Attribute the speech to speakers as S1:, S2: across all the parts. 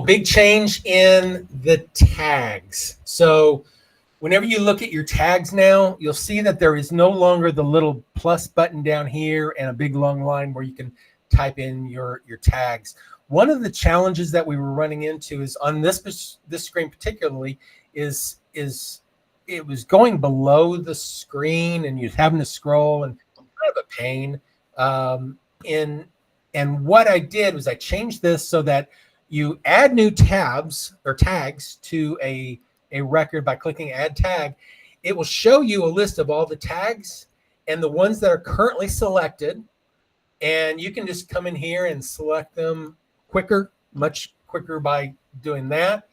S1: Big change in the tags. So whenever you look at your tags now, you'll see that there is no longer the little plus button down here and a big long line where you can type in your tags. One of the challenges that we were running into is on this screen particularly is it was going below the screen and you're having to scroll, and kind of a pain. And what I did was I changed this so that you add new tabs or tags to a record by clicking add tag. It will show you a list of all the tags and the ones that are currently selected. And you can just come in here and select them quicker, much quicker by doing that.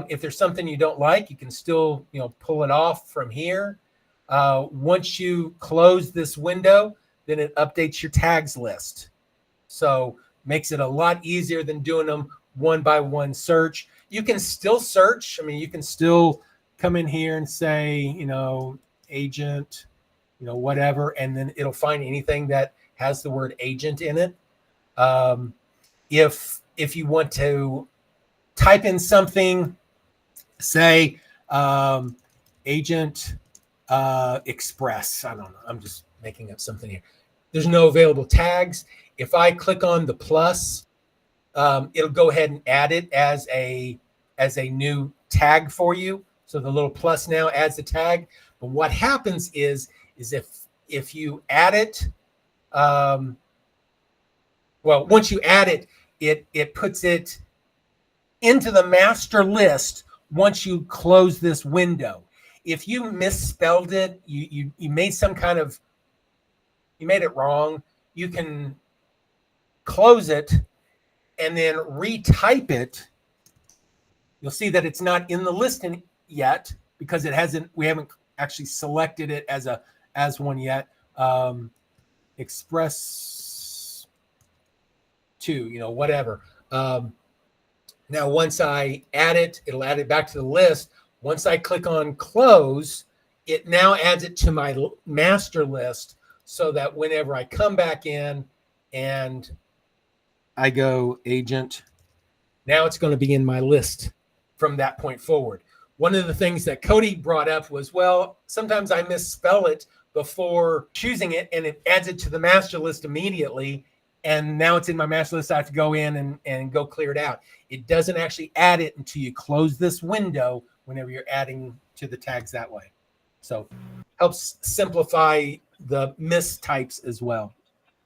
S1: If there's something you don't like, you can still, pull it off from here. Once you close this window, then it updates your tags list. So makes it a lot easier than doing them one by one search. You can still search. I mean, you can still come in here and say, agent, whatever, and then it'll find anything that has the word agent in it. If you want to type in something, say agent express. I don't know. I'm just making up something here. There's no available tags. If I click on the plus, it'll go ahead and add it as a new tag for you. So the little plus now adds the tag. But what happens is if you add it, once you add it, it puts it into the master list once you close this window. If you misspelled it, you made you made it wrong, you can close it and then retype it. You'll see that it's not in the listing yet because we haven't actually selected it as one yet. Express 2, whatever. Now, once I add it, it'll add it back to the list. Once I click on close, it now adds it to my master list so that whenever I come back in and I go agent, now it's going to be in my list from that point forward. One of the things that Cody brought up was, sometimes I misspell it before choosing it and it adds it to the master list immediately. And now it's in my master list. I have to go in and go clear it out. It doesn't actually add it until you close this window whenever you're adding to the tags that way. So helps simplify the mistypes as well.